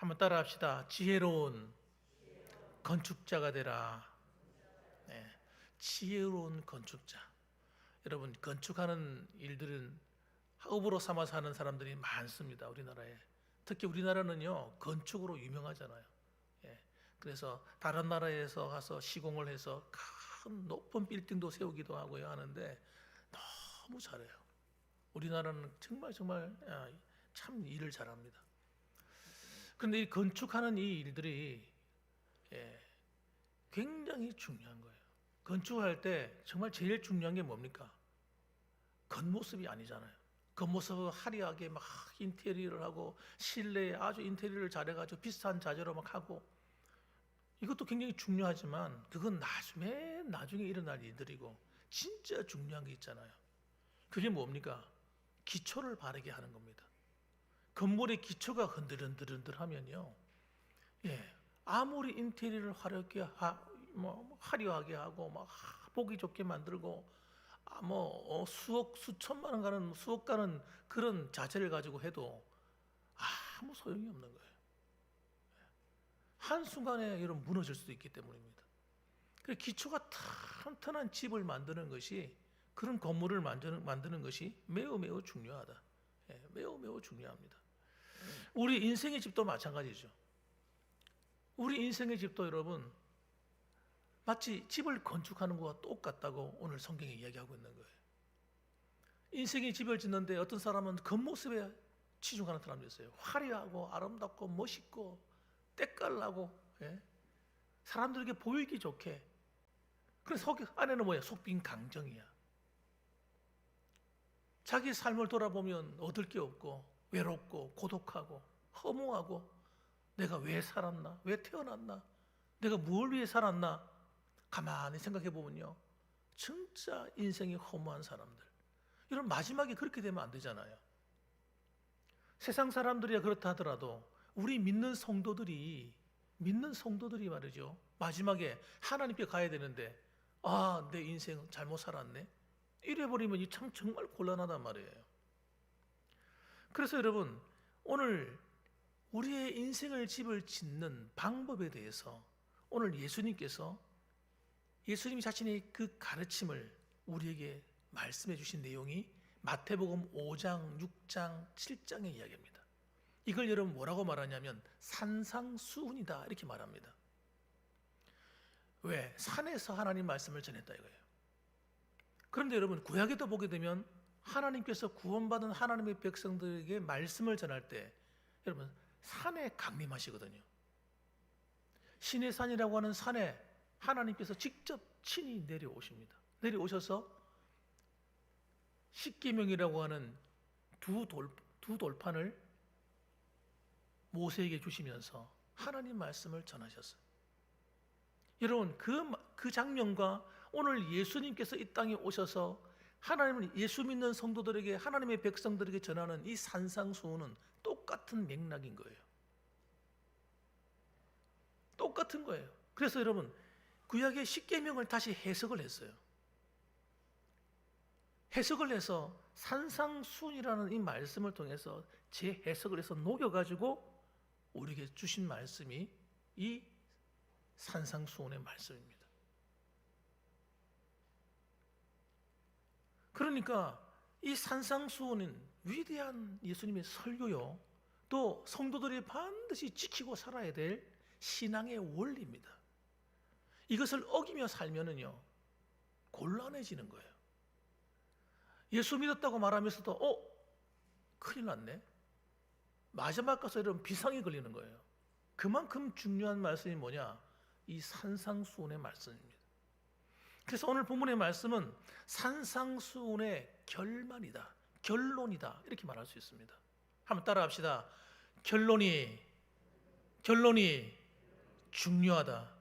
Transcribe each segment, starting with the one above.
한번 따라합시다. 지혜로운 건축자가 되라. 네, 지혜로운 건축자. 여러분, 건축하는 일들은 업으로 삼아서 하는 사람들이 많습니다. 우리나라에. 특히 우리나라는요, 건축으로 유명하잖아요. 예, 그래서 다른 나라에서 가서 시공을 해서 큰 높은 빌딩도 세우기도 하고요 하는데 너무 잘해요. 우리나라는 정말 참 일을 잘합니다. 그런데 이 건축하는 이 일들이 굉장히 중요한 거예요. 건축할 때 정말 제일 중요한 게 뭡니까? 겉모습이 아니잖아요. 겉모습을 화려하게 막 인테리어를 하고 실내에 아주 인테리어를 잘해가지고 비싼 자재로 막 하고 이것도 굉장히 중요하지만 그건 나중에 일어날 일들이고 진짜 중요한 게 있잖아요. 그게 뭡니까? 기초를 바르게 하는 겁니다. 건물의 기초가 흔들흔들 하면요, 아무리 인테리어를 화려하게 하고 막 보기 좋게 만들고 수천만 원 가는 수억 가는 그런 자재를 가지고 해도 아무 소용이 없는 거예요. 한순간에 여러분 무너질 수도 있기 때문입니다. 그래서 기초가 튼튼한 집을 만드는 것이, 그런 건물을 만드는 것이 매우 중요하다. 매우 중요합니다. 우리 인생의 집도 마찬가지죠. 우리 인생의 집도 여러분 마치 집을 건축하는 것과 똑같다고 오늘 성경이 이야기하고 있는 거예요. 인생의 집을 짓는데 어떤 사람은 겉모습에 치중하는 사람도 있어요. 화려하고 아름답고 멋있고 때깔나고 사람들에게 보이기 좋게. 그래서 안에는 뭐야? 속빈 강정이야. 자기 삶을 돌아보면 얻을 게 없고 외롭고 고독하고 허무하고 내가 왜 살았나? 왜 태어났나? 내가 뭘 위해 살았나? 가만히 생각해 보면요, 진짜 인생이 허무한 사람들. 이런 마지막에 그렇게 되면 안 되잖아요. 세상 사람들이야 그렇다 하더라도 우리 믿는 성도들이 말이죠, 마지막에 하나님께 가야 되는데 내 인생 잘못 살았네, 이래버리면 참 정말 곤란하단 말이에요. 그래서 여러분, 오늘 우리의 인생을 집을 짓는 방법에 대해서 오늘 예수님이 자신의 그 가르침을 우리에게 말씀해 주신 내용이 마태복음 5장, 6장, 7장의 이야기입니다. 이걸 여러분 뭐라고 말하냐면 산상수훈이다 이렇게 말합니다. 왜? 산에서 하나님 말씀을 전했다 이거예요. 그런데 여러분, 구약에도 보게 되면 하나님께서 구원받은 하나님의 백성들에게 말씀을 전할 때 여러분 산에 강림하시거든요. 시내산이라고 하는 산에 하나님께서 직접 친히 내려오십니다. 내려오셔서 십계명이라고 하는 두 돌판을 모세에게 주시면서 하나님 말씀을 전하셨어요. 여러분, 그 장면과 오늘 예수님께서 이 땅에 오셔서 하나님을 예수 믿는 성도들에게, 하나님의 백성들에게 전하는 이 산상수훈은 똑같은 맥락인 거예요. 똑같은 거예요. 그래서 여러분, 구약의 십계명을 다시 해석을 했어요. 해석을 해서 산상수훈이라는 이 말씀을 통해서 재해석을 해서 녹여가지고 우리에게 주신 말씀이 이 산상수훈의 말씀입니다. 그러니까 이 산상수훈은 위대한 예수님의 설교요, 또 성도들이 반드시 지키고 살아야 될 신앙의 원리입니다. 이것을 어기며 살면은요 곤란해지는 거예요. 예수 믿었다고 말하면서도 큰일 났네, 마지막 가서 이런 비상이 걸리는 거예요. 그만큼 중요한 말씀이 뭐냐? 이 산상수훈의 말씀입니다. 그래서 오늘 본문의 말씀은 산상수훈의 결말이다, 결론이다 이렇게 말할 수 있습니다. 한번 따라합시다. 결론이 중요하다.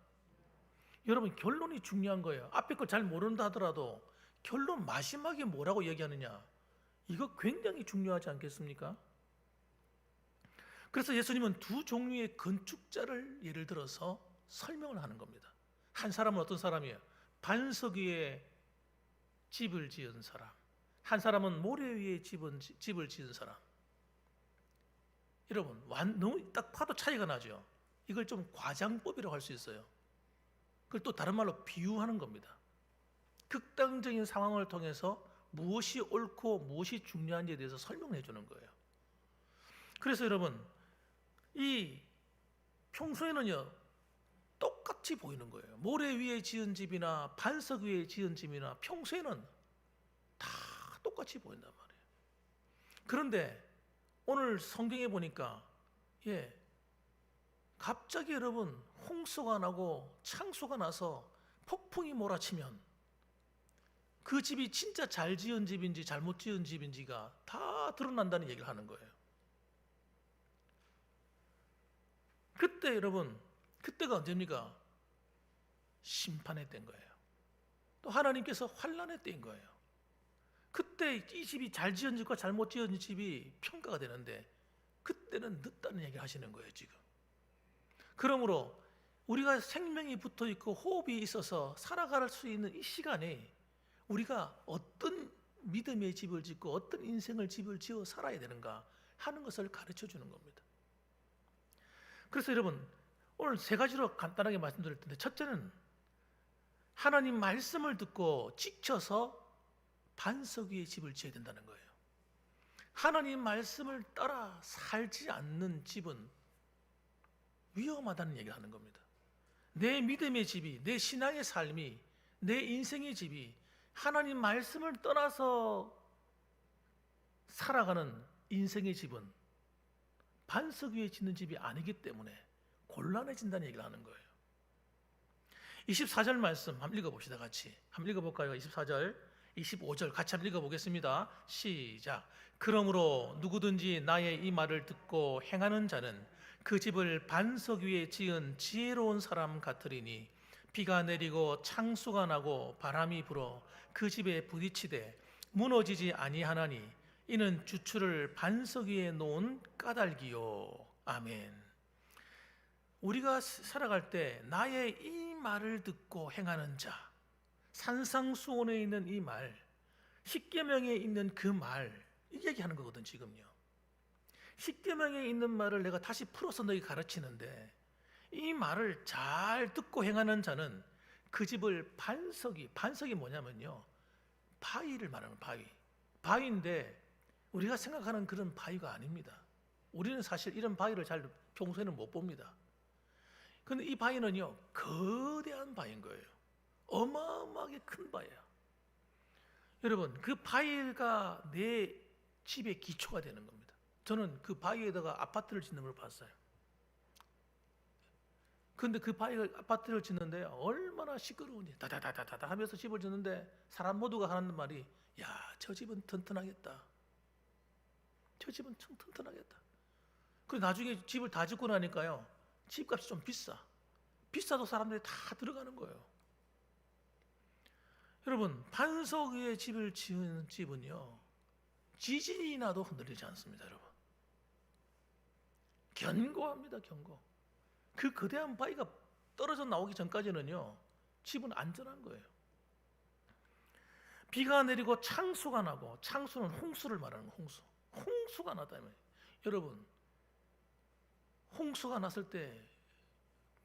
여러분, 결론이 중요한 거예요. 앞에 걸 잘 모른다 하더라도 결론 마지막에 뭐라고 얘기하느냐, 이거 굉장히 중요하지 않겠습니까? 그래서 예수님은 두 종류의 건축자를 예를 들어서 설명을 하는 겁니다. 한 사람은 어떤 사람이에요? 반석 위에 집을 지은 사람, 한 사람은 모래 위에 집을 지은 사람. 여러분 너무 딱 파도 차이가 나죠. 이걸 좀 과장법이라고 할 수 있어요. 그걸 또 다른 말로 비유하는 겁니다. 극단적인 상황을 통해서 무엇이 옳고 무엇이 중요한지에 대해서 설명해 주는 거예요. 그래서 여러분 이 평소에는요 똑같이 보이는 거예요. 모래 위에 지은 집이나 반석 위에 지은 집이나 평소에는 다 똑같이 보인단 말이에요. 그런데 오늘 성경에 보니까 갑자기 여러분 홍수가 나고 창수가 나서 폭풍이 몰아치면 그 집이 진짜 잘 지은 집인지 잘못 지은 집인지가 다 드러난다는 얘기를 하는 거예요. 그때 여러분, 그때가 언제입니까? 심판의 때인 거예요. 또 하나님께서 환난의 때인 거예요. 그때 이 집이 잘 지은 집과 잘못 지은 집이 평가가 되는데 그때는 늦다는 얘기를 하시는 거예요, 지금. 그러므로 우리가 생명이 붙어 있고 호흡이 있어서 살아갈 수 있는 이 시간에 우리가 어떤 믿음의 집을 짓고 어떤 인생을 집을 지어 살아야 되는가 하는 것을 가르쳐 주는 겁니다. 그래서 여러분 오늘 세 가지로 간단하게 말씀드릴 텐데, 첫째는 하나님 말씀을 듣고 지켜서 반석 위에 집을 지어야 된다는 거예요. 하나님 말씀을 따라 살지 않는 집은 위험하다는 얘기를 하는 겁니다. 내 믿음의 집이, 내 신앙의 삶이, 내 인생의 집이 하나님 말씀을 떠나서 살아가는 인생의 집은 반석 위에 짓는 집이 아니기 때문에 곤란해진다는 얘기를 하는 거예요. 24절 말씀 한번 읽어봅시다. 같이 한번 읽어볼까요? 24절 25절 같이 한번 읽어보겠습니다. 시작. 그러므로 누구든지 나의 이 말을 듣고 행하는 자는 그 집을 반석 위에 지은 지혜로운 사람 같으리니 비가 내리고 창수가 나고 바람이 불어 그 집에 부딪히되 무너지지 아니하나니 이는 주추를 반석 위에 놓은 까닭이요. 아멘. 우리가 살아갈 때 나의 이 말을 듣고 행하는 자, 산상수훈에 있는 이 말, 십계명에 있는 그 말, 이 얘기하는 거거든 지금요. 십계명에 있는 말을 내가 다시 풀어서 너희 가르치는데 이 말을 잘 듣고 행하는 자는 그 집을 반석이 뭐냐면요, 바위를 말하는 바위인데 우리가 생각하는 그런 바위가 아닙니다. 우리는 사실 이런 바위를 잘 평소에는 못 봅니다. 그런데 이 바위는요 거대한 바위인 거예요. 어마어마하게 큰 바위야. 여러분 그 바위가 내 집의 기초가 되는 겁니다. 저는 그 바위에다가 아파트를 짓는 걸 봤어요. 그런데 그 바위가 아파트를 짓는데 얼마나 시끄러운지 다다다다다 하면서 집을 짓는데 사람 모두가 하는 말이, 야, 저 집은 튼튼하겠다. 저 집은 튼튼하겠다. 그리고 나중에 집을 다 짓고 나니까요 집값이 좀 비싸도 사람들이 다 들어가는 거예요. 여러분 반석 위에 집을 지은 집은요 지진이 나도 흔들리지 않습니다. 여러분 견고합니다. 그 거대한 바위가 떨어져 나오기 전까지는요 집은 안전한 거예요. 비가 내리고 창수가 나고, 창수는 홍수를 말하는 거예요. 홍수가 나다면, 여러분 홍수가 났을 때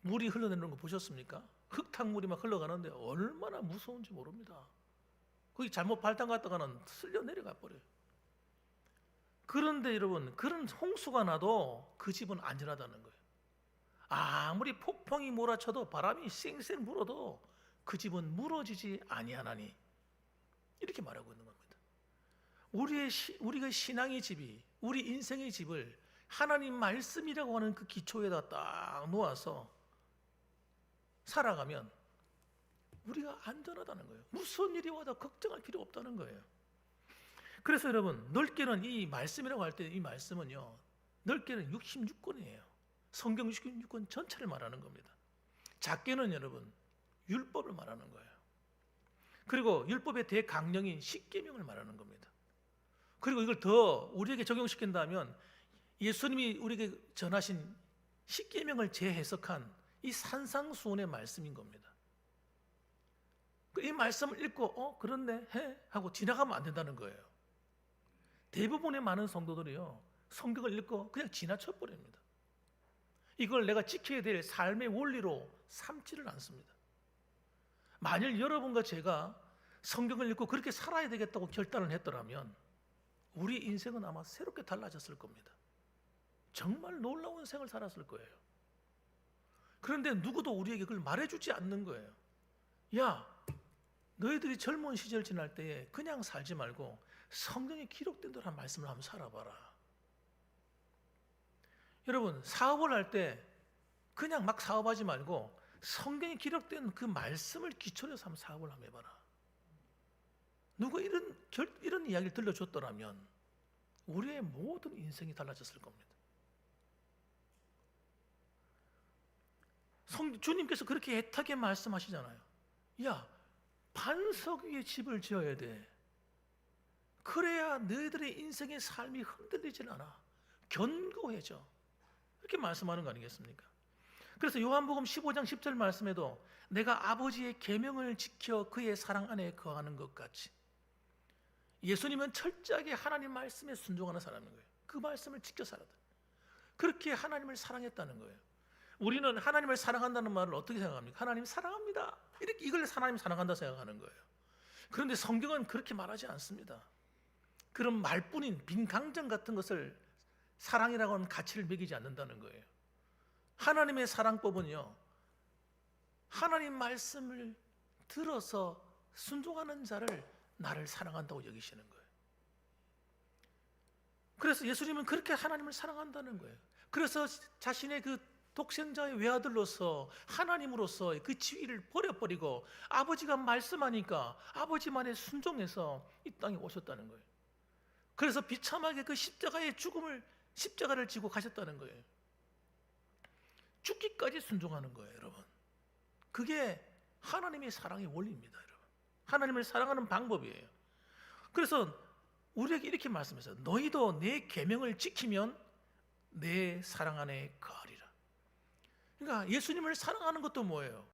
물이 흘러내리는 거 보셨습니까? 흙탕물이 막 흘러가는데 얼마나 무서운지 모릅니다. 거기 잘못 발당 갔다가는 쓸려 내려가 버려요. 그런데 여러분 그런 홍수가 나도 그 집은 안전하다는 거예요. 아무리 폭풍이 몰아쳐도 바람이 쌩쌩 불어도 그 집은 무너지지 아니하나니, 이렇게 말하고 있는 겁니다. 우리가 신앙의 집이, 우리 인생의 집을 하나님 말씀이라고 하는 그 기초에다 딱 놓아서 살아가면 우리가 안전하다는 거예요. 무슨 일이 와도 걱정할 필요 없다는 거예요. 그래서 여러분 넓게는 이 말씀이라고 할 때 이 말씀은요 넓게는 66권이에요. 성경 66권 전체를 말하는 겁니다. 작게는 여러분 율법을 말하는 거예요. 그리고 율법의 대강령인 십계명을 말하는 겁니다. 그리고 이걸 더 우리에게 적용시킨다면 예수님이 우리에게 전하신 십계명을 재해석한 이 산상수훈의 말씀인 겁니다. 이 말씀을 읽고 그렇네 해 하고 지나가면 안 된다는 거예요. 대부분의 많은 성도들이요 성경을 읽고 그냥 지나쳐 버립니다. 이걸 내가 지켜야 될 삶의 원리로 삼지를 않습니다. 만일 여러분과 제가 성경을 읽고 그렇게 살아야 되겠다고 결단을 했더라면 우리 인생은 아마 새롭게 달라졌을 겁니다. 정말 놀라운 생을 살았을 거예요. 그런데 누구도 우리에게 그걸 말해주지 않는 거예요. 야, 너희들이 젊은 시절 지날 때에 그냥 살지 말고 성경에 기록된 대로 한 말씀을 한번 살아봐라. 여러분, 사업을 할 때 그냥 막 사업하지 말고 성경에 기록된 그 말씀을 기초로 해서 한번 사업을 한번 해봐라. 누가 이런 이야기를 들려줬더라면 우리의 모든 인생이 달라졌을 겁니다. 주님께서 그렇게 애타게 말씀하시잖아요. 야, 반석 위에 집을 지어야 돼. 그래야 너희들의 인생의 삶이 흔들리질 않아. 견고해져. 이렇게 말씀하는 거 아니겠습니까? 그래서 요한복음 15장 10절 말씀에도 내가 아버지의 계명을 지켜 그의 사랑 안에 거하는 것 같이, 예수님은 철저하게 하나님 말씀에 순종하는 사람인 거예요. 그 말씀을 지켜 살았다. 그렇게 하나님을 사랑했다는 거예요. 우리는 하나님을 사랑한다는 말을 어떻게 생각합니까? 하나님 사랑합니다. 이렇게 이걸 하나님 사랑한다 생각하는 거예요. 그런데 성경은 그렇게 말하지 않습니다. 그런 말뿐인 빈 강정 같은 것을 사랑이라고 하는 가치를 매기지 않는다는 거예요. 하나님의 사랑법은요, 하나님 말씀을 들어서 순종하는 자를 나를 사랑한다고 여기시는 거예요. 그래서 예수님은 그렇게 하나님을 사랑한다는 거예요. 그래서 자신의 그 독생자의 외아들로서 하나님으로서 그 지위를 버려버리고 아버지가 말씀하니까 아버지만에 순종해서 이 땅에 오셨다는 거예요. 그래서 비참하게 그 십자가를 지고 가셨다는 거예요. 죽기까지 순종하는 거예요, 여러분. 그게 하나님의 사랑의 원리입니다, 여러분. 하나님을 사랑하는 방법이에요. 그래서 우리에게 이렇게 말씀했어요. 너희도 내 계명을 지키면 내 사랑 안에 거하리라. 그러니까 예수님을 사랑하는 것도 뭐예요?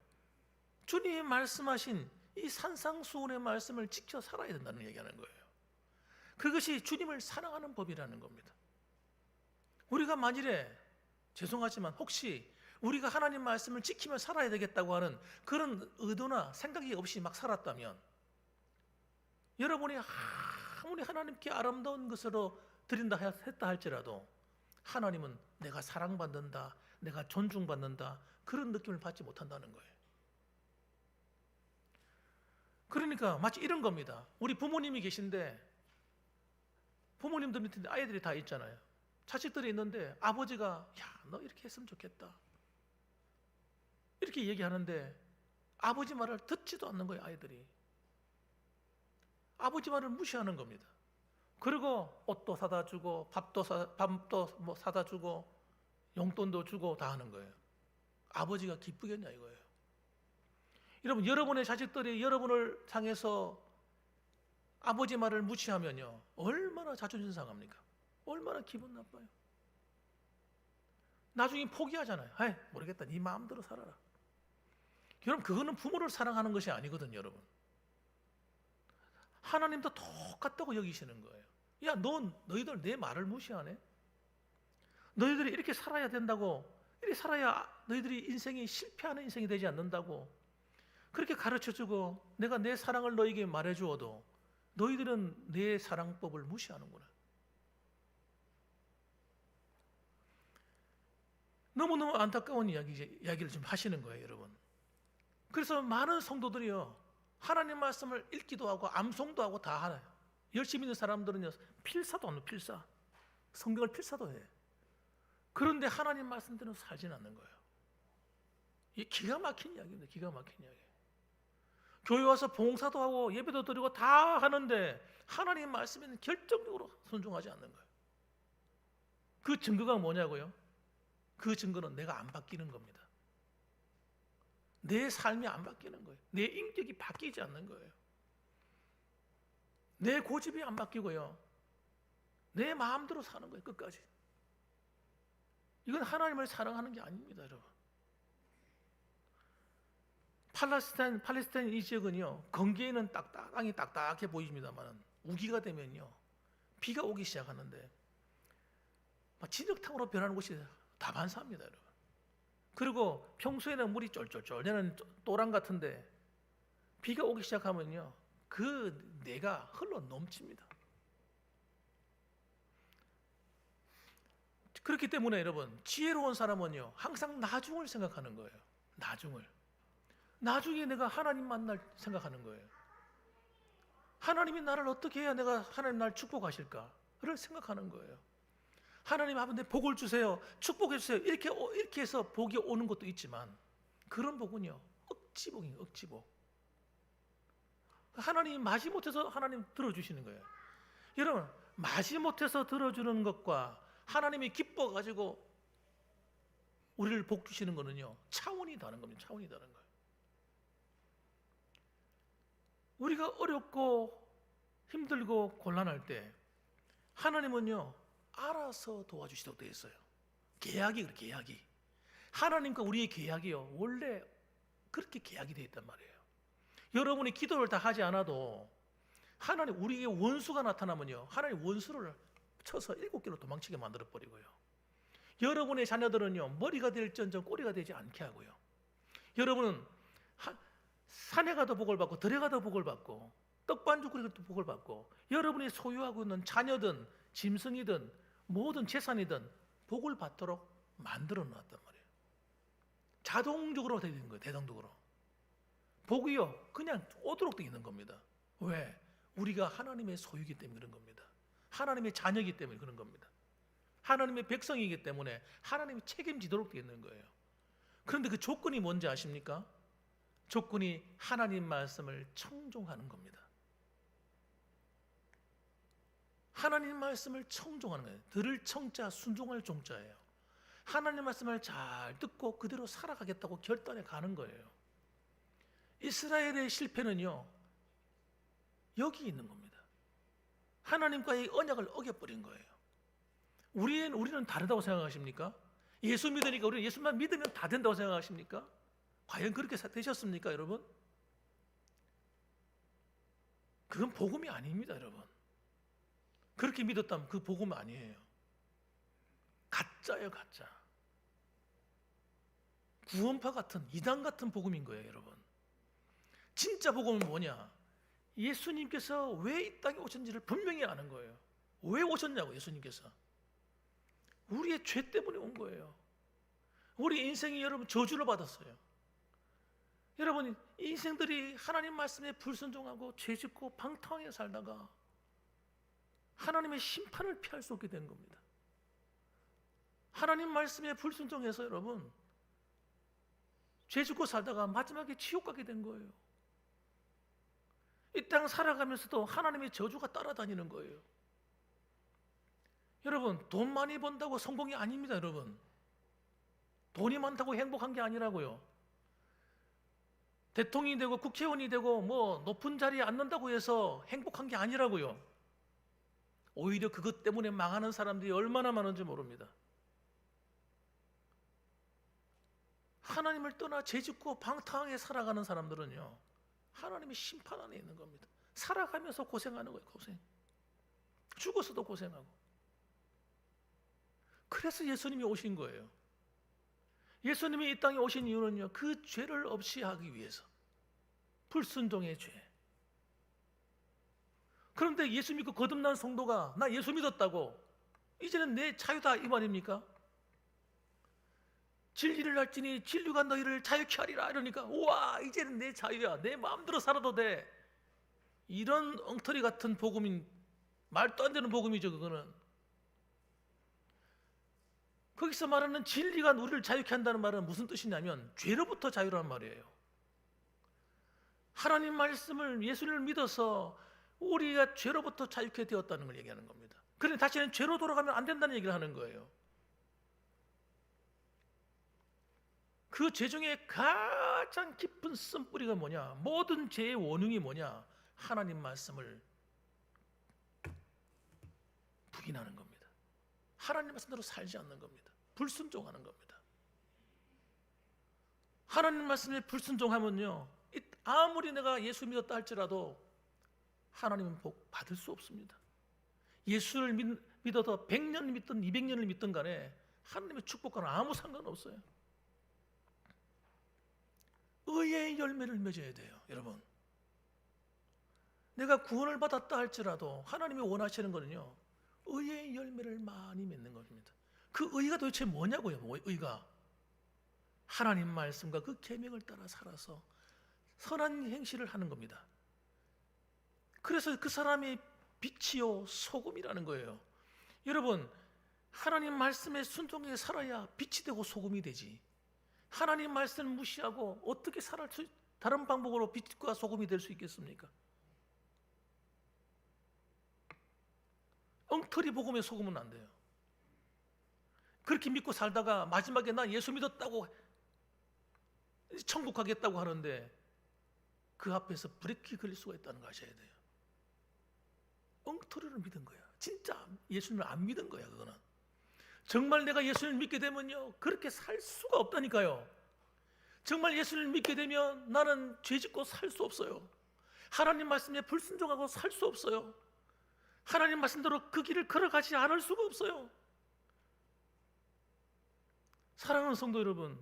주님이 말씀하신 이 산상수훈의 말씀을 지켜 살아야 된다는 얘기하는 거예요. 그것이 주님을 사랑하는 법이라는 겁니다. 우리가 만일에 죄송하지만 혹시 우리가 하나님 말씀을 지키며 살아야 되겠다고 하는 그런 의도나 생각이 없이 막 살았다면 여러분이 아무리 하나님께 아름다운 것으로 드린다 했다 할지라도 하나님은 내가 사랑받는다, 내가 존중받는다, 그런 느낌을 받지 못한다는 거예요. 그러니까 마치 이런 겁니다. 우리 부모님이 계신데 부모님들 밑에 아이들이 다 있잖아요. 자식들이 있는데 아버지가 야, 너 이렇게 했으면 좋겠다, 이렇게 얘기하는데 아버지 말을 듣지도 않는 거예요. 아이들이 아버지 말을 무시하는 겁니다. 그리고 옷도 사다 주고 밥도 뭐 사다 주고 용돈도 주고 다 하는 거예요. 아버지가 기쁘겠냐 이거예요. 여러분, 여러분의 자식들이 여러분을 향해서 아버지 말을 무시하면요, 얼마나 자존심 상합니까? 얼마나 기분 나빠요. 나중에 포기하잖아요. 에이, 모르겠다, 네 마음대로 살아라. 여러분, 그거는 부모를 사랑하는 것이 아니거든요. 여러분, 하나님도 똑같다고 여기시는 거예요. 야, 너희들 내 말을 무시하네? 너희들이 이렇게 살아야 된다고, 이렇게 살아야 너희들이 인생이 실패하는 인생이 되지 않는다고 그렇게 가르쳐주고 내가 내 사랑을 너희에게 말해주어도 너희들은 내 사랑법을 무시하는구나. 너무너무 안타까운 이야기를 좀 하시는 거예요, 여러분. 그래서 많은 성도들이요, 하나님 말씀을 읽기도 하고 암송도 하고 다 하나요. 열심히 있는 사람들은요, 필사도 하는 필사, 성경을 필사도 해. 그런데 하나님 말씀대로 살지는 않는 거예요. 이 기가 막힌 이야기입니다. 기가 막힌 이야기. 교회 와서 봉사도 하고 예배도 드리고 다 하는데 하나님 말씀에는 결정적으로 순종하지 않는 거예요. 그 증거가 뭐냐고요? 그 증거는 내가 안 바뀌는 겁니다. 내 삶이 안 바뀌는 거예요. 내 인격이 바뀌지 않는 거예요. 내 고집이 안 바뀌고요, 내 마음대로 사는 거예요, 끝까지. 이건 하나님을 사랑하는 게 아닙니다, 여러분. 팔레스타인 이 지역은요, 건기에는 땅이 딱딱해 보입니다만 우기가 되면요 비가 오기 시작하는데 진흙탕으로 변하는 곳이 다반사입니다, 여러분. 그리고 평소에는 물이 쫄쫄쫄 내는 또랑 같은데 비가 오기 시작하면요, 그 내가 흘러 넘칩니다. 그렇기 때문에 여러분, 지혜로운 사람은요, 항상 나중을 생각하는 거예요. 나중에 내가 하나님 만날 생각하는 거예요. 하나님이 나를 어떻게 해야 내가 하나님 날 축복하실까를 생각하는 거예요. 하나님 아버지 복을 주세요, 축복해 주세요, 이렇게 해서 복이 오는 것도 있지만, 그런 복은요 억지복이에요. 억지복. 하나님이 마지못해서 하나님 들어주시는 거예요. 여러분, 마지못해서 들어주는 것과 하나님이 기뻐가지고 우리를 복 주시는 거는요, 차원이 다른 겁니다. 차원이 다른 거예요. 우리가 어렵고 힘들고 곤란할 때 하나님은요 알아서 도와주시도록 되어 있어요. 계약이 하나님과 우리의 계약이요, 원래 그렇게 계약이 되어 있단 말이에요. 여러분이 기도를 다 하지 않아도 하나님, 우리의 원수가 나타나면요, 하나님 원수를 쳐서 7개로 도망치게 만들어 버리고요, 여러분의 자녀들은요 머리가 될지언정 꼬리가 되지 않게 하고요, 여러분은 산에 가도 복을 받고 들에 가도 복을 받고 떡반죽거리도 복을 받고, 여러분이 소유하고 있는 자녀든 짐승이든 모든 재산이든 복을 받도록 만들어 놨단 말이에요. 자동적으로 되어 있는 거예요. 대동적으로 복이요 그냥 오도록 되어 있는 겁니다. 왜? 우리가 하나님의 소유이기 때문에 그런 겁니다. 하나님의 자녀이기 때문에 그런 겁니다. 하나님의 백성이기 때문에 하나님이 책임지도록 되어 있는 거예요. 그런데 그 조건이 뭔지 아십니까? 조건이 하나님 말씀을 청종하는 겁니다. 하나님 말씀을 청종하는 거예요. 들을 청자, 순종할 종자예요. 하나님 말씀을 잘 듣고 그대로 살아가겠다고 결단해 가는 거예요. 이스라엘의 실패는요 여기 있는 겁니다. 하나님과의 언약을 어겨버린 거예요. 우리는 다르다고 생각하십니까? 예수 믿으니까 우리는 예수만 믿으면 다 된다고 생각하십니까? 과연 그렇게 되셨습니까, 여러분? 그건 복음이 아닙니다, 여러분. 그렇게 믿었다면 그 복음 아니에요. 가짜예요, 가짜. 구원파 같은, 이단 같은 복음인 거예요, 여러분. 진짜 복음은 뭐냐? 예수님께서 왜 이 땅에 오셨는지를 분명히 아는 거예요. 왜 오셨냐고, 예수님께서. 우리의 죄 때문에 온 거예요. 우리 인생이 여러분 저주를 받았어요. 여러분, 인생들이 하나님 말씀에 불순종하고 죄짓고 방탕하게 살다가 하나님의 심판을 피할 수 없게 된 겁니다. 하나님 말씀에 불순종해서 여러분 죄짓고 살다가 마지막에 지옥 가게 된 거예요. 이 땅 살아가면서도 하나님의 저주가 따라다니는 거예요. 여러분, 돈 많이 번다고 성공이 아닙니다, 여러분. 돈이 많다고 행복한 게 아니라고요. 대통령이 되고 국회의원이 되고 뭐 높은 자리에 앉는다고 해서 행복한 게 아니라고요. 오히려 그것 때문에 망하는 사람들이 얼마나 많은지 모릅니다. 하나님을 떠나 죄짓고 방탕하게 살아가는 사람들은요 하나님의 심판 안에 있는 겁니다. 살아가면서 고생하는 거예요. 고생. 죽어서도 고생하고. 그래서 예수님이 오신 거예요. 예수님이 이 땅에 오신 이유는요 그 죄를 없이 하기 위해서. 불순종의 죄. 그런데 예수 믿고 거듭난 성도가 나 예수 믿었다고 이제는 내 자유다 이 말입니까? 진리를 알지니 진리가 너희를 자유케 하리라 이러니까 우와 이제는 내 자유야, 내 마음대로 살아도 돼, 이런 엉터리 같은 복음인, 말도 안 되는 복음이죠. 그거는 거기서 말하는 진리가 우리를 자유케 한다는 말은 무슨 뜻이냐면 죄로부터 자유라는 말이에요. 하나님 말씀을, 예수를 믿어서 우리가 죄로부터 자유케 되었다는 걸 얘기하는 겁니다. 그런데 다시는 죄로 돌아가면 안 된다는 얘기를 하는 거예요. 그 죄 중에 가장 깊은 쓴뿌리가 뭐냐? 모든 죄의 원흉이 뭐냐? 하나님 말씀을 부인하는 겁니다. 하나님 말씀대로 살지 않는 겁니다. 불순종하는 겁니다. 하나님 말씀에 불순종하면요 아무리 내가 예수 믿었다 할지라도 하나님은 복 받을 수 없습니다. 예수를 믿어도 100년 믿든 200년을 믿든 간에 하나님의 축복과는 아무 상관없어요. 의의 열매를 맺어야 돼요, 여러분. 내가 구원을 받았다 할지라도 하나님이 원하시는 거는요, 의의 열매를 많이 맺는 겁니다. 그 의가 도대체 뭐냐고요? 의가 하나님 말씀과 그 계명을 따라 살아서 선한 행실을 하는 겁니다. 그래서 그 사람이 빛이요 소금이라는 거예요. 여러분, 하나님 말씀에 순종해 살아야 빛이 되고 소금이 되지. 하나님 말씀을 무시하고 어떻게 다른 방법으로 빛과 소금이 될 수 있겠습니까? 엉터리 복음에 속으면 안 돼요. 그렇게 믿고 살다가 마지막에 나 예수 믿었다고 천국 가겠다고 하는데 그 앞에서 브레이크 걸릴 수가 있다는 거 아셔야 돼요. 엉터리를 믿은 거야. 진짜 예수님을 안 믿은 거야. 그거는 정말 내가 예수님을 믿게 되면요, 그렇게 살 수가 없다니까요. 정말 예수님을 믿게 되면 나는 죄짓고 살 수 없어요. 하나님 말씀에 불순종하고 살 수 없어요. 하나님 말씀대로 그 길을 걸어가지 않을 수가 없어요. 사랑하는 성도 여러분,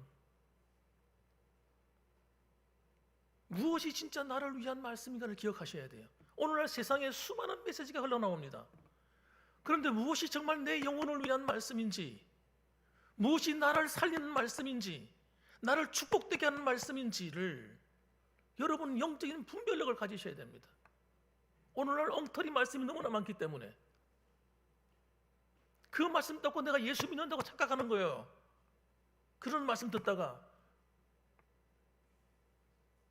무엇이 진짜 나를 위한 말씀인가를 기억하셔야 돼요. 오늘날 세상에 수많은 메시지가 흘러나옵니다. 그런데 무엇이 정말 내 영혼을 위한 말씀인지, 무엇이 나를 살리는 말씀인지, 나를 축복되게 하는 말씀인지를 여러분 영적인 분별력을 가지셔야 됩니다. 오늘날 엉터리 말씀이 너무나 많기 때문에 그 말씀 듣고 내가 예수 믿는다고 착각하는 거예요. 그런 말씀 듣다가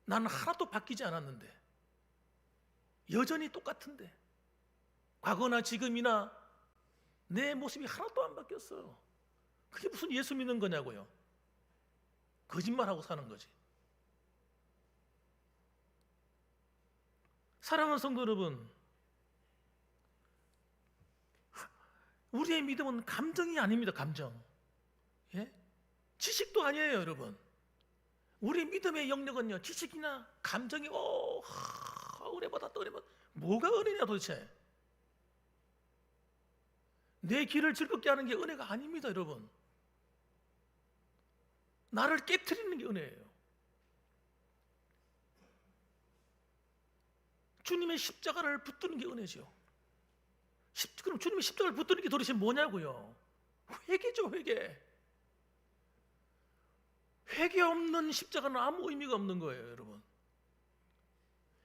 나는 하나도 바뀌지 않았는데, 여전히 똑같은데, 과거나 지금이나 내 모습이 하나도 안 바뀌었어요. 그게 무슨 예수 믿는 거냐고요. 거짓말하고 사는 거지. 사랑하는 성도 여러분, 우리의 믿음은 감정이 아닙니다. 감정. 예? 지식도 아니에요, 여러분. 우리 믿음의 영역은요, 지식이나 감정이 은혜 받았다, 은혜 받았다. 뭐가 은혜냐 도대체? 내 길을 즐겁게 하는 게 은혜가 아닙니다, 여러분. 나를 깨트리는 게 은혜예요. 주님의 십자가를 붙드는 게 은혜죠. 그럼 주님의 십자가를 붙드는 게 도대체 뭐냐고요? 회개죠, 회개. 회개 없는 십자가는 아무 의미가 없는 거예요, 여러분.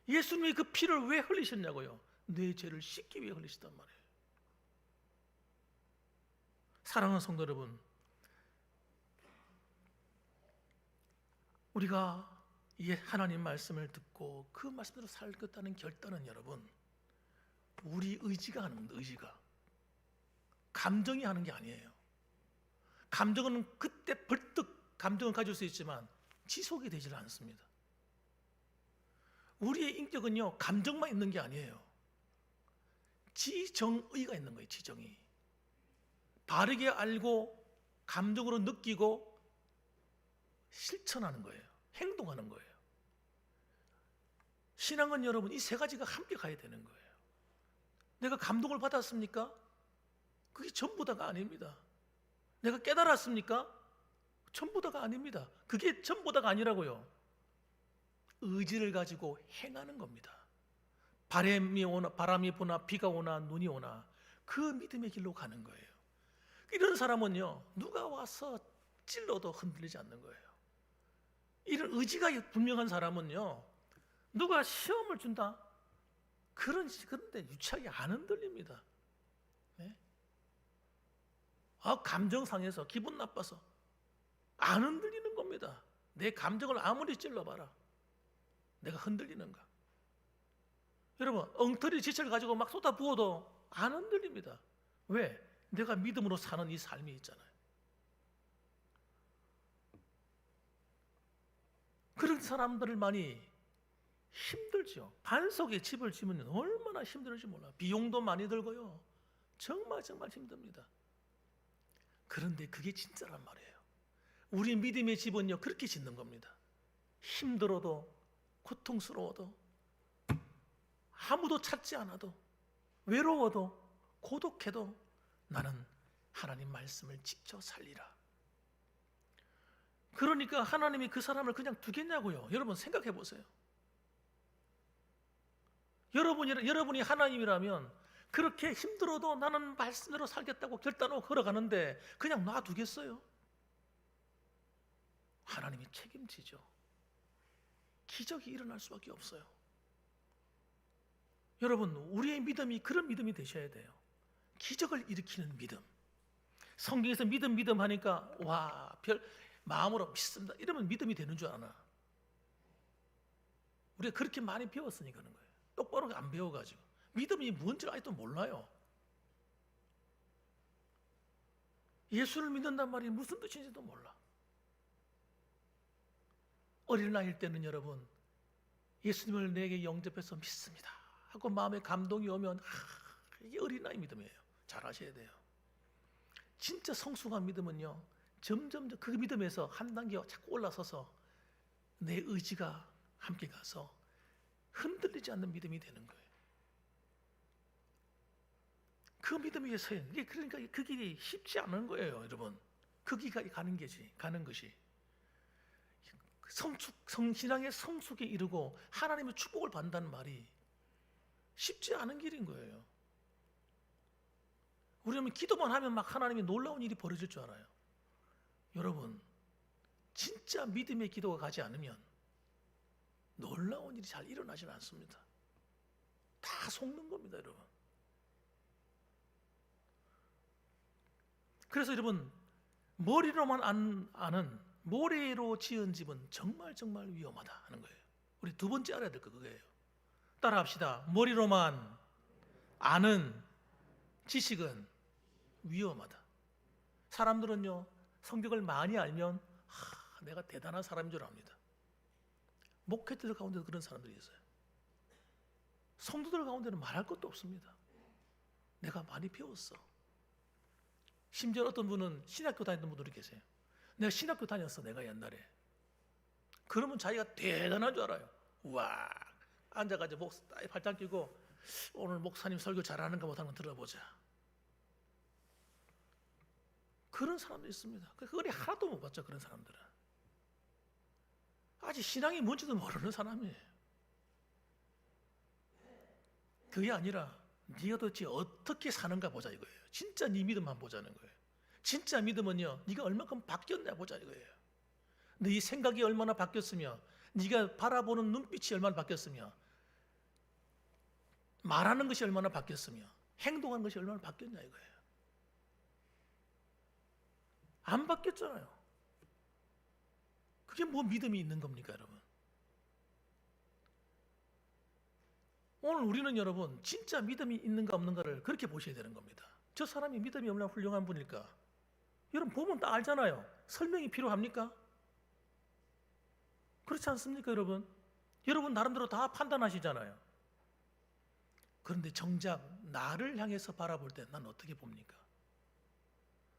예수님이 그 피를 왜 흘리셨냐고요? 내 죄를 씻기 위해 흘리셨단 말이에요. 사랑하는 성도 여러분, 우리가 하나님 말씀을 듣고 그 말씀대로 살겠다는 결단은 여러분, 우리 의지가 하는 겁니다. 의지가. 감정이 하는 게 아니에요. 감정은 그때 벌떡 감정은 가질 수 있지만 지속이 되질 않습니다. 우리의 인격은요, 감정만 있는 게 아니에요. 지정의가 있는 거예요. 지정의. 바르게 알고 감정으로 느끼고 실천하는 거예요. 행동하는 거예요. 신앙은 여러분 이 세 가지가 함께 가야 되는 거예요. 내가 감동을 받았습니까? 그게 전부 다가 아닙니다. 내가 깨달았습니까? 전부 다가 아닙니다. 그게 전부 다가 아니라고요. 의지를 가지고 행하는 겁니다. 바람이 부나 비가 오나 눈이 오나 그 믿음의 길로 가는 거예요. 이런 사람은요, 누가 와서 찔러도 흔들리지 않는 거예요. 이런 의지가 분명한 사람은요, 누가 시험을 준다? 그런데 유치하게 안 흔들립니다. 네? 감정 상해서 기분 나빠서 안 흔들리는 겁니다. 내 감정을 아무리 찔러봐라, 내가 흔들리는가? 여러분, 엉터리 지체를 가지고 막 쏟아부어도 안 흔들립니다. 왜? 내가 믿음으로 사는 이 삶이 있잖아요. 그런 사람들을 많이 힘들죠. 반석에 집을 지으면 얼마나 힘들지 몰라. 비용도 많이 들고요. 정말 힘듭니다. 그런데 그게 진짜란 말이에요. 우리 믿음의 집은요, 그렇게 짓는 겁니다. 힘들어도, 고통스러워도, 아무도 찾지 않아도, 외로워도, 고독해도 나는 하나님 말씀을 지켜 살리라. 그러니까 하나님이 그 사람을 그냥 두겠냐고요. 여러분 생각해 보세요. 여러분이 하나님이라면 그렇게 힘들어도 나는 말씀대로 살겠다고 결단하고 걸어가는데 그냥 놔두겠어요? 하나님이 책임지죠. 기적이 일어날 수밖에 없어요. 여러분, 우리의 믿음이 그런 믿음이 되셔야 돼요. 기적을 일으키는 믿음. 성경에서 믿음 하니까 마음으로 믿습니다 이러면 믿음이 되는 줄 아나? 우리가 그렇게 많이 배웠으니까 그런 거예요. 똑바로 안 배워가지고 믿음이 뭔지 아직도 몰라요. 예수를 믿는단 말이 무슨 뜻인지도 몰라. 어린 나이일 때는 여러분, 예수님을 내게 영접해서 믿습니다 하고 마음에 감동이 오면 이게 어린아이 믿음이에요. 잘 아셔야 돼요. 진짜 성숙한 믿음은요, 점점 그 믿음에서 한 단계 자꾸 올라서서 내 의지가 함께 가서 흔들리지 않는 믿음이 되는 거예요. 그 믿음 위에서 그러니까 그 길이 쉽지 않은 거예요, 여러분. 그 길이 가는 것이 신앙의 성숙에 이르고 하나님의 축복을 받는다는 말이 쉽지 않은 길인 거예요. 우리는 기도만 하면 막 하나님이 놀라운 일이 벌어질 줄 알아요. 여러분, 진짜 믿음의 기도가 가지 않으면 놀라운 일이 잘 일어나지는 않습니다. 다 속는 겁니다, 여러분. 그래서 여러분, 머리로만 아는 모래로 지은 집은 정말 위험하다 하는 거예요. 우리 두 번째 알아야 될 거 그거예요. 따라합시다. 머리로만 아는 지식은 위험하다. 사람들은요, 성경을 많이 알면 내가 대단한 사람인 줄 압니다. 목회자들 가운데도 그런 사람들이 있어요. 성도들 가운데는 말할 것도 없습니다. 내가 많이 배웠어. 심지어 어떤 분은 신학교 다녔던 분들이 계세요. 내가 신학교 다녔어, 내가 옛날에. 그러면 자기가 대단한 줄 알아요. 우와, 앉아가지고 발짝 끼고 오늘 목사님 설교 잘하는가 못하는 거 들어보자. 그런 사람도 있습니다. 그 은혜 하나도 못 받죠, 그런 사람들은. 아직 신앙이 뭔지도 모르는 사람이에요. 그게 아니라 네가 도대체 어떻게 사는가 보자 이거예요. 진짜 네 믿음만 보자는 거예요. 진짜 믿음은요, 네가 얼마큼 바뀌었냐 보자 이거예요. 네 생각이 얼마나 바뀌었으며, 네가 바라보는 눈빛이 얼마나 바뀌었으며, 말하는 것이 얼마나 바뀌었으며, 행동하는 것이 얼마나 바뀌었냐 이거예요. 안 바뀌었잖아요. 그게 뭐 믿음이 있는 겁니까, 여러분? 오늘 우리는 여러분 진짜 믿음이 있는가 없는가를 그렇게 보셔야 되는 겁니다. 저 사람이 믿음이 얼마나 훌륭한 분일까? 여러분 보면 다 알잖아요. 설명이 필요합니까? 그렇지 않습니까, 여러분? 여러분 나름대로 다 판단하시잖아요. 그런데 정작 나를 향해서 바라볼 때 난 어떻게 봅니까?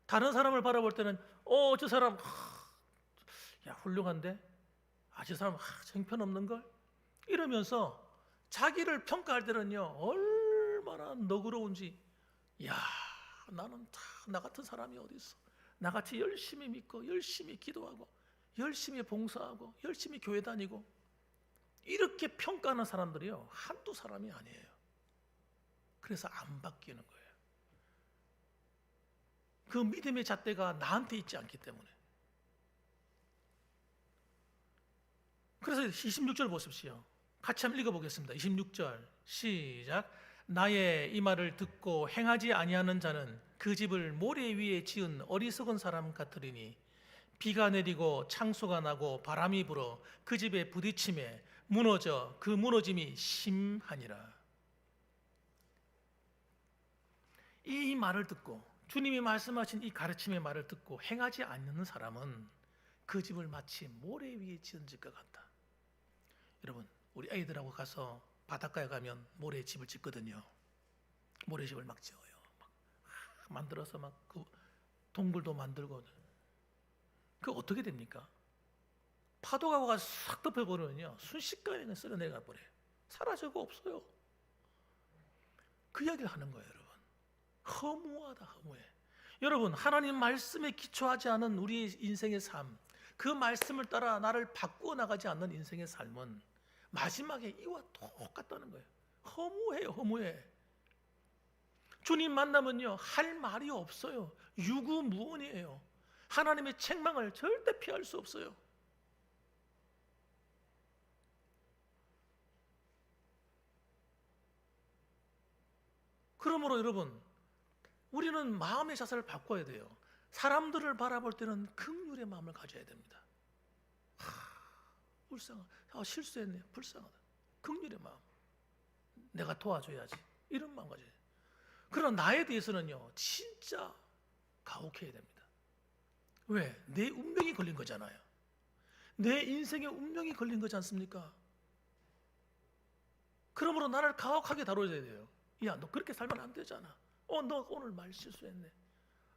다른 사람을 바라볼 때는 저 사람 야 훌륭한데? 저 사람 형편없는걸? 이러면서 자기를 평가할 때는요 얼마나 너그러운지, 야 나는 다 나 같은 사람이 어디 있어? 나같이 열심히 믿고 열심히 기도하고 열심히 봉사하고 열심히 교회 다니고 이렇게 평가하는 사람들이요 한두 사람이 아니에요. 그래서 안 바뀌는 거예요. 그 믿음의 잣대가 나한테 있지 않기 때문에. 그래서 26절 보십시오. 같이 한번 읽어보겠습니다. 26절 시작. 나의 이 말을 듣고 행하지 아니하는 자는 그 집을 모래 위에 지은 어리석은 사람 같으리니 비가 내리고 창수가 나고 바람이 불어 그 집에 부딪힘에 무너져 그 무너짐이 심하니라. 이 말을 듣고 주님이 말씀하신 이 가르침의 말을 듣고 행하지 않는 사람은 그 집을 마치 모래 위에 지은 집과 같다. 여러분 우리 아이들하고 가서 바닷가에 가면 모래에 집을 짓거든요. 모래집을 막 지어요. 막 만들어서 막 그 동굴도 만들고. 그 어떻게 됩니까? 파도가 와서 싹 덮여버리면요 순식간에 그냥 쓸어 내려가 버려요. 사라지고 없어요. 그 이야기를 하는 거예요, 여러분. 허무하다, 허무해. 여러분, 하나님 말씀에 기초하지 않은 우리의 인생의 삶, 그 말씀을 따라 나를 바꾸어 나가지 않는 인생의 삶은 마지막에 이와 똑같다는 거예요. 허무해요, 허무해. 주님 만나면요, 할 말이 없어요. 유구무원이에요. 하나님의 책망을 절대 피할 수 없어요. 그러므로 여러분, 우리는 마음의 자세를 바꿔야 돼요. 사람들을 바라볼 때는 긍휼의 마음을 가져야 됩니다. 불쌍하다. 실수했네. 불쌍하다. 긍휼의 마음. 내가 도와줘야지. 이런 마음 가져야 돼요. 그러나 나에 대해서는요, 진짜 가혹해야 됩니다. 왜? 내 운명이 걸린 거잖아요. 내 인생의 운명이 걸린 거지 않습니까? 그러므로 나를 가혹하게 다뤄야 돼요. 야, 너 그렇게 살면 안 되잖아. 너 오늘 말 실수했네.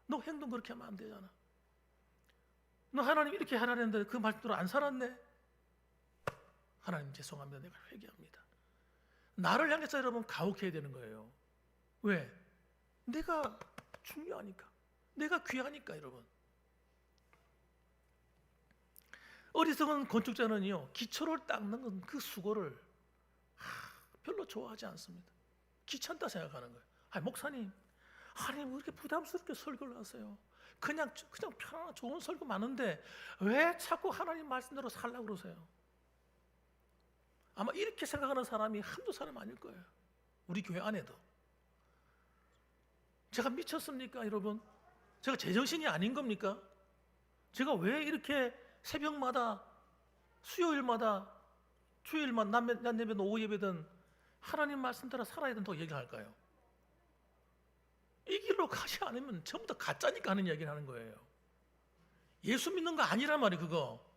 너 행동 그렇게 하면 안 되잖아. 너 하나님 이렇게 하라는데 그 말대로 안 살았네. 하나님 죄송합니다. 내가 회개합니다. 나를 향해서 여러분 가혹해야 되는 거예요. 왜? 내가 중요하니까. 내가 귀하니까 여러분. 어리석은 건축자는요, 기초를 닦는 그 수고를 별로 좋아하지 않습니다. 귀찮다 생각하는 거예요. 목사님, 하나님 왜 이렇게 부담스럽게 설교를 하세요? 그냥 편안한 좋은 설교 많은데 왜 자꾸 하나님 말씀대로 살라고 그러세요? 아마 이렇게 생각하는 사람이 한두 사람 아닐 거예요. 우리 교회 안에도. 제가 미쳤습니까, 여러분? 제가 제정신이 아닌 겁니까? 제가 왜 이렇게 새벽마다, 수요일마다, 주일만 낮 예배든 오후 예배든 하나님 말씀대로 살아야 된다고 얘기할까요? 이 길로 가지 않으면 전부 다 가짜니까 하는 이야기를 하는 거예요. 예수 믿는 거 아니란 말이에요, 그거.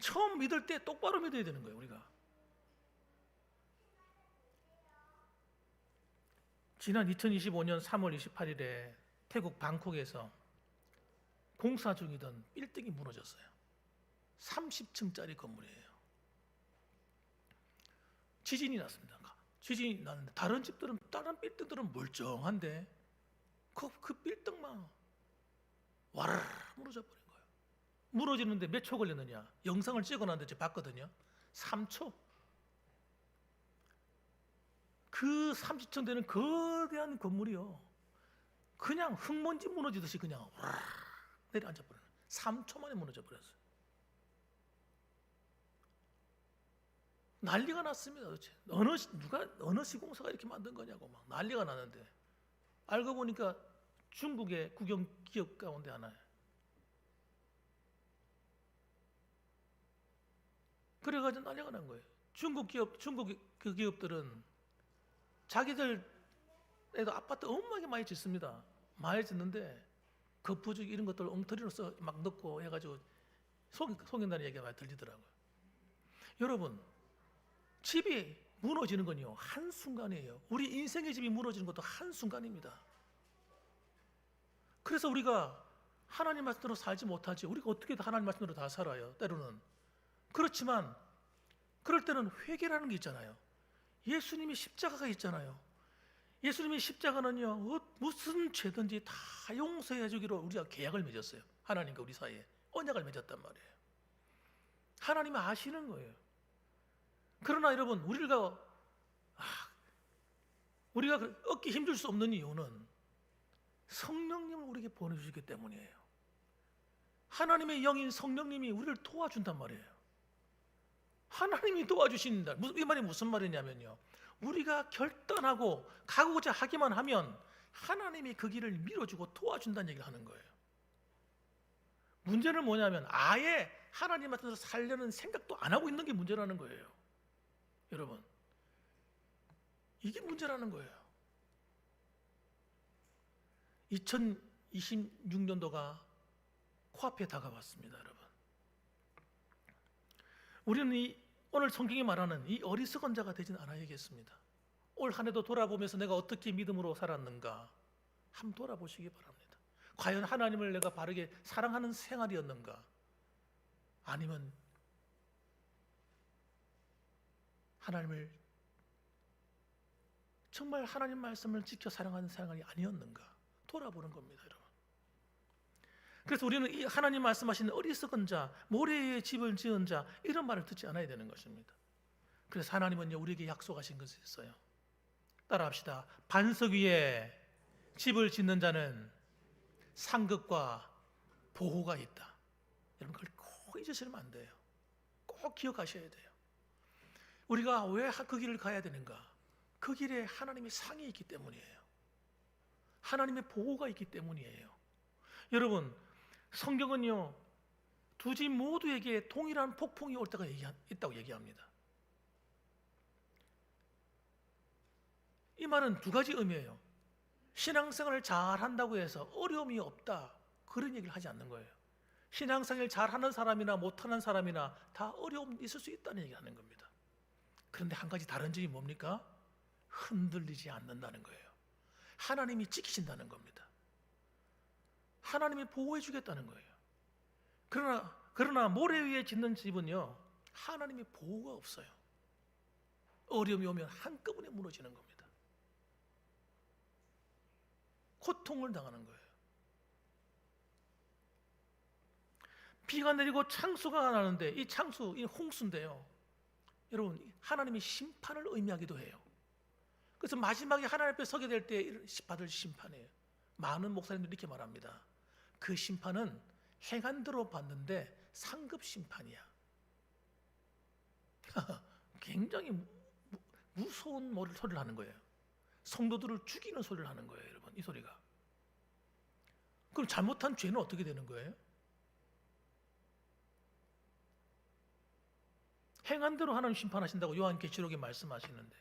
처음 믿을 때 똑바로 믿어야 되는 거예요, 우리가. 지난 2025년 3월 28일에 태국 방콕에서 공사 중이던 빌딩이 무너졌어요. 30층짜리 건물이에요. 지진이 났습니다. 지진이 났는데 다른 집들은, 다른 빌딩들은 멀쩡한데 그 빌딩만 와르르 무너져 버린 거예요. 무너지는데 몇 초 걸렸느냐? 영상을 찍어놨는데 제가 봤거든요. 3초. 그 30층 되는 거대한 건물이요, 그냥 흙먼지 무너지듯이 그냥 와르르 내려앉아 버려요. 3초 만에 무너져 버렸어요. 난리가 났습니다. 도대체 어느 시공사가 이렇게 만든 거냐고 막 난리가 나는데, 알고 보니까 중국의 국영 기업 가운데 하나예요. 그래가지고 난리가 난 거예요. 중국 그 기업들은 자기들 애도 아파트 엄청나게 많이 짓습니다. 많이 짓는데 거푸죽 이런 것들 엉터리로서 막 넣고 해가지고 속인다는 얘기가 많이 들리더라고요. 여러분, 집이 무너지는 건요, 한순간이에요. 우리 인생의 집이 무너지는 것도 한순간입니다. 그래서 우리가 하나님 말씀대로 살지 못하지. 우리가 어떻게 하나님 말씀대로 다 살아요, 때로는. 그렇지만 그럴 때는 회개라는 게 있잖아요. 예수님이 십자가가 있잖아요. 예수님의 십자가는요, 무슨 죄든지 다 용서해 주기로 우리가 계약을 맺었어요. 하나님과 우리 사이에 언약을 맺었단 말이에요. 하나님이 아시는 거예요. 그러나 여러분, 우리가 얻기 힘줄 수 없는 이유는 성령님을 우리에게 보내주시기 때문이에요. 하나님의 영인 성령님이 우리를 도와준단 말이에요. 하나님이 도와주신다. 이 말이 무슨 말이냐면요, 우리가 결단하고 가고자 하기만 하면 하나님이 그 길을 밀어주고 도와준다는 얘기를 하는 거예요. 문제는 뭐냐면 아예 하나님 앞에서 살려는 생각도 안 하고 있는 게 문제라는 거예요. 여러분, 이게 문제라는 거예요. 2026년도가 코앞에 다가왔습니다, 여러분. 우리는 오늘 성경이 말하는 이 어리석은 자가 되진 않아야겠습니다. 올 한 해도 돌아보면서 내가 어떻게 믿음으로 살았는가 한번 돌아보시기 바랍니다. 과연 하나님을 내가 바르게 사랑하는 생활이었는가, 아니면 하나님을 정말 하나님 말씀을 지켜 사랑하는 생활이 아니었는가 돌아보는 겁니다, 여러분. 그래서 우리는 이 하나님 말씀하시는 어리석은 자, 모래 위에 집을 지은 자 이런 말을 듣지 않아야 되는 것입니다. 그래서 하나님은요 우리에게 약속하신 것이 있어요. 따라합시다. 반석 위에 집을 짓는 자는 상급과 보호가 있다. 여러분 그걸 꼭 잊으시면 안 돼요. 꼭 기억하셔야 돼요. 우리가 왜 그 길을 가야 되는가? 그 길에 하나님의 상이 있기 때문이에요. 하나님의 보호가 있기 때문이에요. 여러분 성경은요 두 집 모두에게 동일한 폭풍이 올 때가 있다고 얘기합니다. 이 말은 두 가지 의미예요. 신앙생활을 잘한다고 해서 어려움이 없다 그런 얘기를 하지 않는 거예요. 신앙생활을 잘하는 사람이나 못하는 사람이나 다 어려움이 있을 수 있다는 얘기를 하는 겁니다. 그런데 한 가지 다른 점이 뭡니까? 흔들리지 않는다는 거예요. 하나님이 지키신다는 겁니다. 하나님이 보호해 주겠다는 거예요. 그러나 모래 위에 짓는 집은요 하나님의 보호가 없어요. 어려움이 오면 한꺼번에 무너지는 겁니다. 고통을 당하는 거예요. 비가 내리고 창수가 나는데 이 창수, 이 홍수인데요. 여러분 하나님의 심판을 의미하기도 해요. 그래서 마지막에 하나님 앞에 서게 될 때 받을 심판이에요. 많은 목사님들이 이렇게 말합니다. 그 심판은 행한대로 받는데 상급 심판이야. 굉장히 무서운 소리를 하는 거예요. 성도들을 죽이는 소리를 하는 거예요, 여러분. 이 소리가. 그럼 잘못한 죄는 어떻게 되는 거예요? 행한 대로 하나님 심판하신다고 요한계시록에 말씀하시는데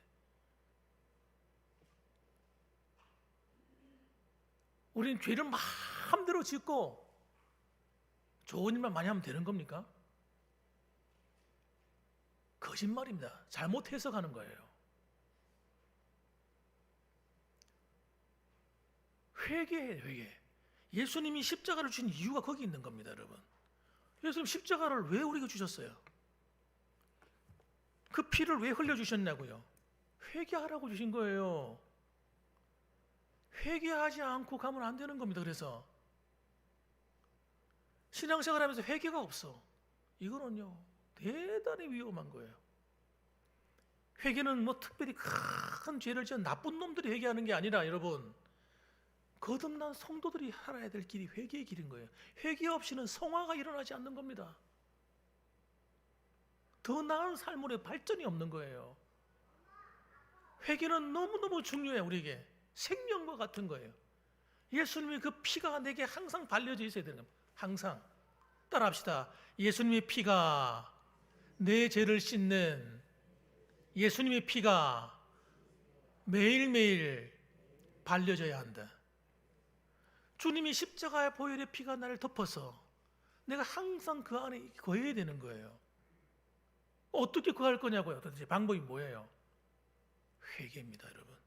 우리는 죄를 마음대로 짓고 좋은 일만 많이 하면 되는 겁니까? 거짓말입니다. 잘못 해석하는 거예요. 회개예요, 회개. 예수님이 십자가를 주신 이유가 거기 있는 겁니다, 여러분. 예수님 십자가를 왜 우리에게 주셨어요? 그 피를 왜 흘려주셨냐고요? 회개하라고 주신 거예요. 회개하지 않고 가면 안 되는 겁니다. 그래서 신앙생활 하면서 회개가 없어. 이거는요 대단히 위험한 거예요. 회개는 뭐 특별히 큰 죄를 지은 나쁜 놈들이 회개하는 게 아니라 여러분 거듭난 성도들이 살아야 될 길이 회개의 길인 거예요. 회개 없이는 성화가 일어나지 않는 겁니다. 더 나은 삶으로 발전이 없는 거예요. 회개는 너무너무 중요해요. 우리에게 생명과 같은 거예요. 예수님의 그 피가 내게 항상 발려져 있어야 되는 겁니다. 항상. 따라합시다. 예수님의 피가 내 죄를 씻는 예수님의 피가 매일매일 발려져야 한다. 주님이 십자가의 보혈의 피가 나를 덮어서 내가 항상 그 안에 거해야 되는 거예요. 어떻게 거할 거냐고요? 도대체 방법이 뭐예요? 회개입니다, 여러분.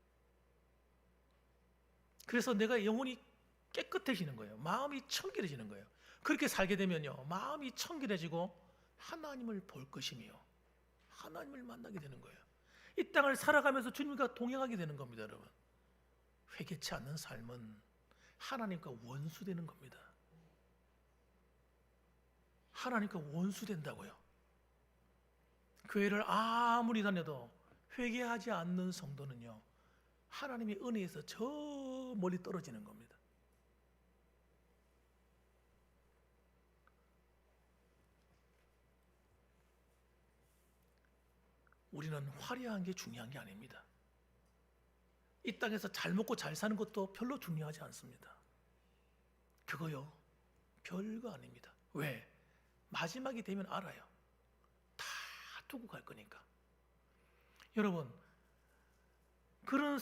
그래서 내가 영혼이 깨끗해지는 거예요. 마음이 청결해지는 거예요. 그렇게 살게 되면요 마음이 청결해지고 하나님을 볼 것이며 하나님을 만나게 되는 거예요. 이 땅을 살아가면서 주님과 동행하게 되는 겁니다, 여러분. 회개치 않는 삶은 하나님과 원수되는 겁니다. 하나님과 원수된다고요. 교회를 아무리 다녀도 회개하지 않는 성도는요 하나님의 은혜에서 저 멀리 떨어지는 겁니다. 우리는 화려한 게 중요한 게 아닙니다. 이 땅에서 잘 먹고 잘 사는 것도 별로 중요하지 않습니다. 그거요 별거 아닙니다. 왜? 마지막이 되면 알아요. 다 두고 갈 거니까. 여러분 그런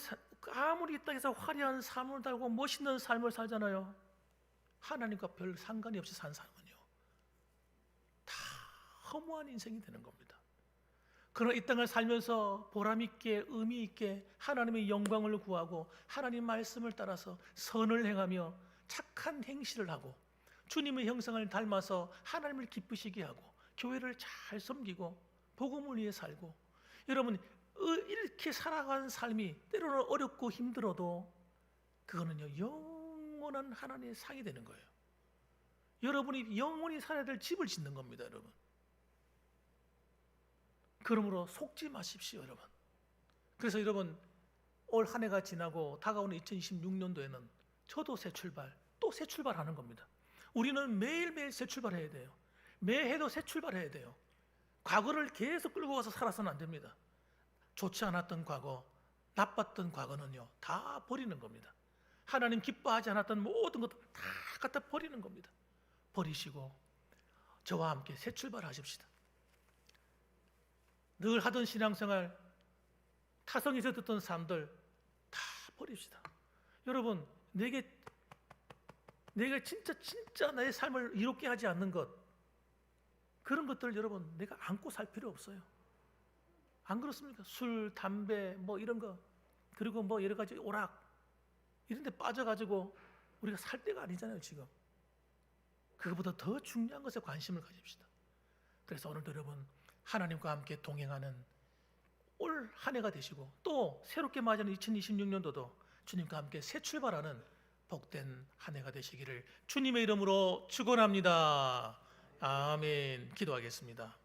아무리 이 땅에서 화려한 삶을 살고 멋있는 삶을 살잖아요. 하나님과 별 상관이 없이 산 사람은요 다 허무한 인생이 되는 겁니다. 그러나 이 땅을 살면서 보람있게 의미있게 하나님의 영광을 구하고 하나님 말씀을 따라서 선을 행하며 착한 행실을 하고 주님의 형상을 닮아서 하나님을 기쁘시게 하고 교회를 잘 섬기고 복음을 위해 살고 여러분 이렇게 살아간 삶이 때로는 어렵고 힘들어도 그거는요 영원한 하나님의 상이 되는 거예요. 여러분이 영원히 살아야 될 집을 짓는 겁니다, 여러분. 그러므로 속지 마십시오, 여러분. 그래서 여러분, 올 한 해가 지나고 다가오는 2026년도에는 저도 새 출발, 또 새 출발하는 겁니다. 우리는 매일매일 새 출발해야 돼요. 매해도 새 출발해야 돼요. 과거를 계속 끌고 가서 살아서는 안 됩니다. 좋지 않았던 과거, 나빴던 과거는요 다 버리는 겁니다. 하나님 기뻐하지 않았던 모든 것도 다 갖다 버리는 겁니다. 버리시고 저와 함께 새 출발하십시다. 늘 하던 신앙생활, 타성에서 듣던 삶들 다 버립시다. 여러분, 내가 진짜 나의 삶을 이롭게 하지 않는 것, 그런 것들 여러분 내가 안고 살 필요 없어요. 안 그렇습니까? 술, 담배 뭐 이런 거, 그리고 뭐 여러 가지 오락 이런 데 빠져가지고 우리가 살 때가 아니잖아요 지금. 그것보다 더 중요한 것에 관심을 가집시다. 그래서 오늘도 여러분 하나님과 함께 동행하는 올 한 해가 되시고 또 새롭게 맞이하는 2026년도도 주님과 함께 새 출발하는 복된 한 해가 되시기를 주님의 이름으로 축원합니다. 아멘. 기도하겠습니다.